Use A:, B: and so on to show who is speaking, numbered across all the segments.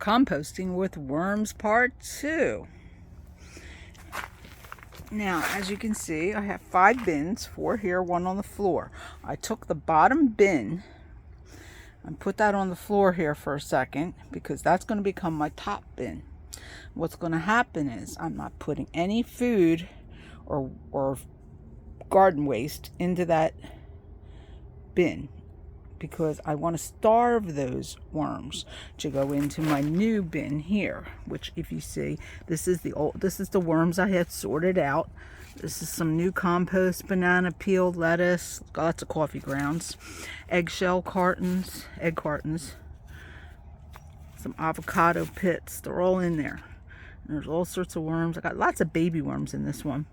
A: Composting with worms part 2. Now, as you can see, I have 5 bins, 4 here, 1 on the floor. I took the bottom bin and put that on the floor here for a second because that's going to become my top bin. What's going to happen is I'm not putting any food or garden waste into that bin, because I want to starve those worms to go into my new bin here, which, if you see, this is the worms I had sorted out. This is some new compost, banana peel, lettuce, lots of coffee grounds, egg cartons, some avocado pits. They're all in there. And there's all sorts of worms. I got lots of baby worms in this one.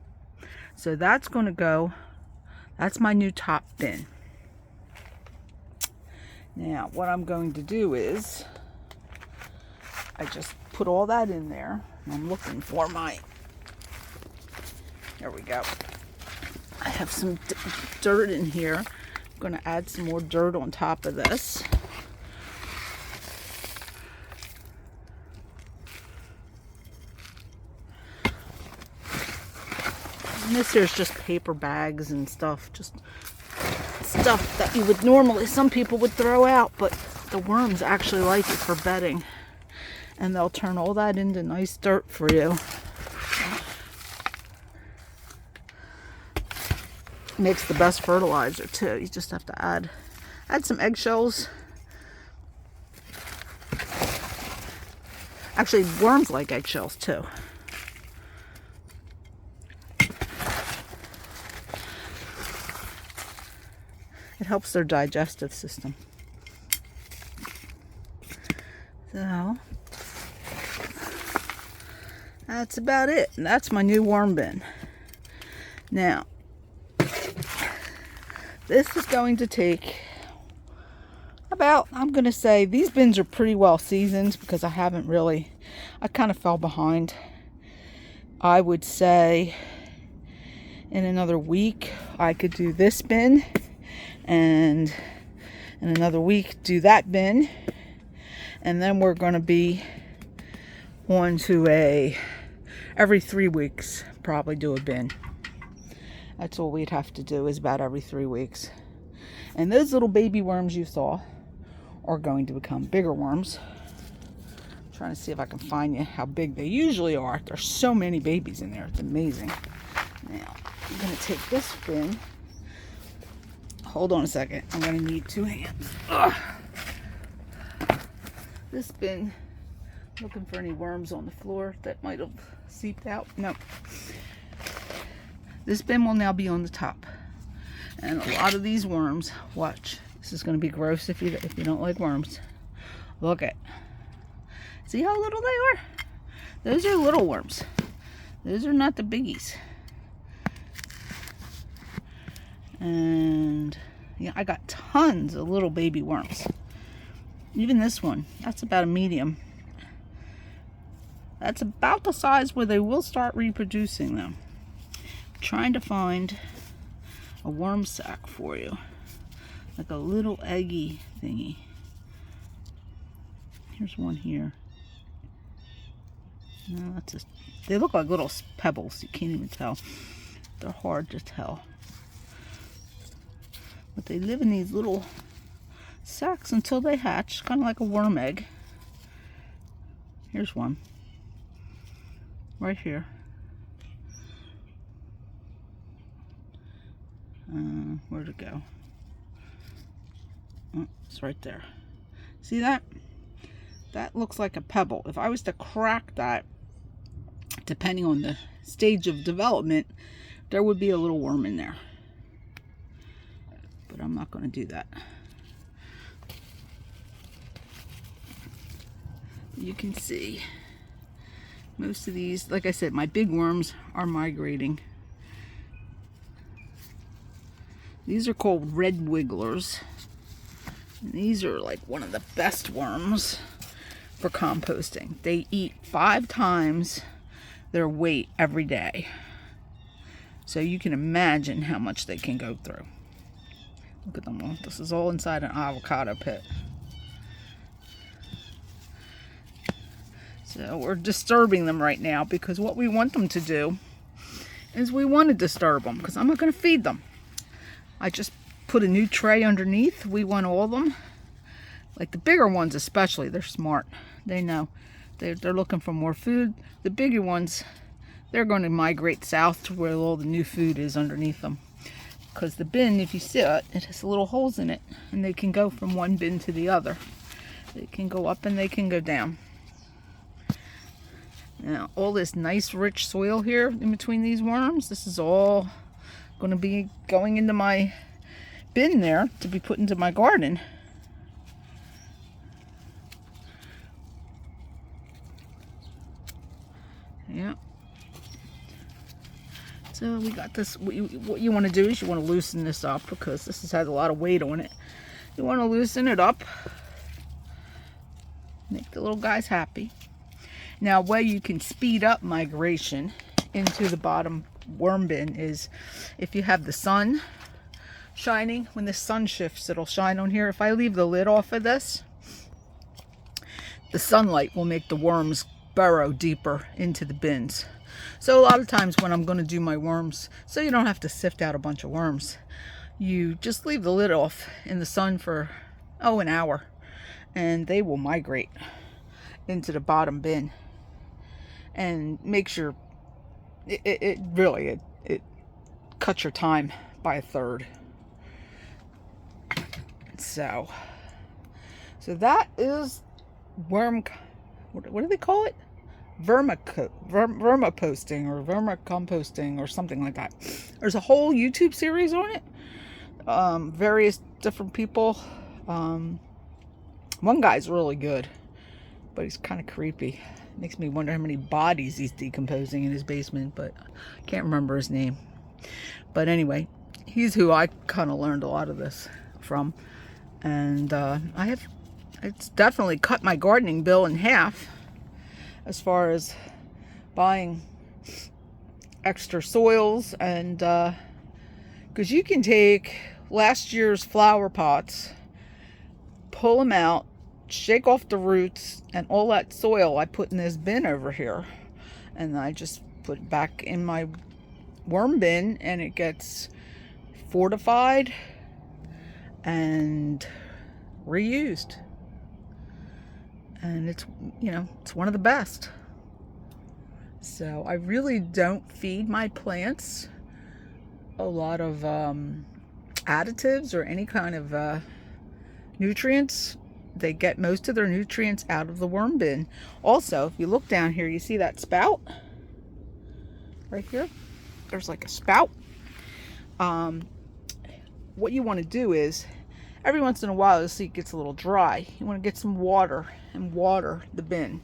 A: So that's going to go, that's my new top bin. Now, what I'm going to do is, I just put all that in there. I'm looking for my, there we go. I have some dirt in here. I'm going to add some more dirt on top of this. And this here is just paper bags and stuff, just stuff that you would normally, some people would throw out, but the worms actually like it for bedding, and they'll turn all that into nice dirt for you. Makes the best fertilizer too. You just have to add some eggshells. Actually, worms like eggshells too. It helps their digestive system. So, that's about it. And that's my new worm bin. Now, this is going to take about, I'm going to say, these bins are pretty well seasoned because I kind of fell behind. I would say in another week, I could do this bin. And in another week do that bin, and then we're going to be on to every 3 weeks probably do a bin. That's all we'd have to do, is about every 3 weeks. And those little baby worms you saw are going to become bigger worms. I'm trying to see if I can find you how big they usually are. There's so many babies in there, it's amazing. Now I'm going to take this bin. Hold on a second. I'm going to need 2 hands. Ugh. This bin, looking for any worms on the floor that might have seeped out. No. This bin will now be on the top. And a lot of these worms, watch. This is going to be gross if you don't like worms. Look at. See how little they are? Those are little worms. Those are not the biggies. And yeah, I got tons of little baby worms. Even this one, that's about a medium. That's about the size where they will start reproducing them. I'm trying to find a worm sack for you, like a little eggy thingy. Here's one here. No, that's just, they look like little pebbles. You can't even tell. They're hard to tell. But they live in these little sacks until they hatch, kind of like a worm egg. Here's one. Right here. Where'd it go? Oh, it's right there. See that? That looks like a pebble. If I was to crack that, depending on the stage of development, there would be a little worm in there. But I'm not going to do that. You can see most of these, like I said, my big worms are migrating. These are called red wigglers. And these are like one of the best worms for composting. They eat 5 times their weight every day. So you can imagine how much they can go through. Look at them all. This is all inside an avocado pit. So we're disturbing them right now because what we want them to do is we want to disturb them because I'm not going to feed them. I just put a new tray underneath. We want all of them, like the bigger ones especially. They're smart. They know. They're looking for more food. The bigger ones, they're going to migrate south to where all the new food is underneath them. Because the bin, if you see it, it has little holes in it. And they can go from one bin to the other. They can go up and they can go down. Now, all this nice rich soil here in between these worms, this is all going to be going into my bin there to be put into my garden. Yeah. So we got this. What you want to do is you want to loosen this up because this has a lot of weight on it. You want to loosen it up. Make the little guys happy. Now, way you can speed up migration into the bottom worm bin is if you have the sun shining. When the sun shifts, it'll shine on here. If I leave the lid off of this, the sunlight will make the worms burrow deeper into the bins. So a lot of times when I'm going to do my worms, so you don't have to sift out a bunch of worms, you just leave the lid off in the sun for an hour, and they will migrate into the bottom bin. And make sure it really cuts your time by a third. So that is worm. What do they call it? Vermicomposting or vermicomposting or something like that. There's a whole YouTube series on it. Various different people. One guy's really good, but he's kind of creepy. Makes me wonder how many bodies he's decomposing in his basement, but I can't remember his name. But anyway, he's who I kind of learned a lot of this from. And it's definitely cut my gardening bill in half as far as buying extra soils. And because you can take last year's flower pots, pull them out, shake off the roots, and all that soil I put in this bin over here, and I just put it back in my worm bin, and it gets fortified and reused. And it's one of the best. So I really don't feed my plants a lot of additives or any kind of nutrients. They get most of their nutrients out of the worm bin. Also, if you look down here, you see that spout? Right here? There's like a spout. What you want to do is, every once in a while, the seat gets a little dry. You want to get some water and water the bin.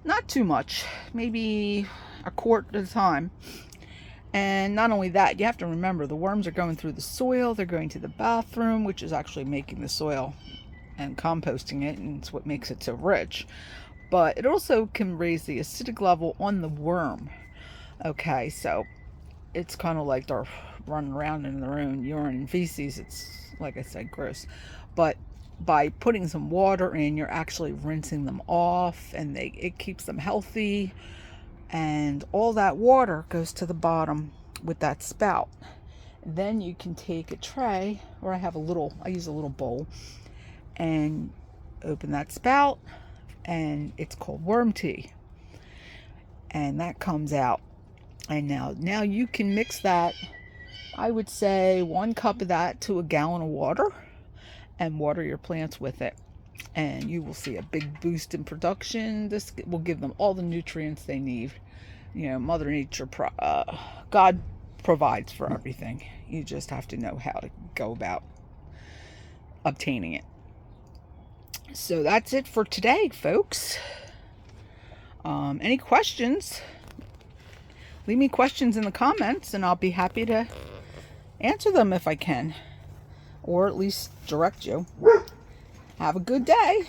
A: Not too much. Maybe a quart at a time. And not only that, you have to remember the worms are going through the soil. They're going to the bathroom, which is actually making the soil and composting it, and it's what makes it so rich. But it also can raise the acidic level on the worm. Okay, so it's kind of like they're running around in their own urine and feces. It's, like I said, gross. But by putting some water in, you're actually rinsing them off, and it keeps them healthy. And all that water goes to the bottom with that spout. Then you can take a tray, or I use a little bowl, and open that spout, and it's called worm tea, and that comes out. And now you can mix that, I would say 1 cup of that to a gallon of water, and water your plants with it, and you will see a big boost in production. This will give them all the nutrients they need. Mother Nature, God provides for everything. You just have to know how to go about obtaining it. So that's it for today, folks. Any questions? Leave me questions in the comments, and I'll be happy to answer them if I can, or at least direct you. Have a good day.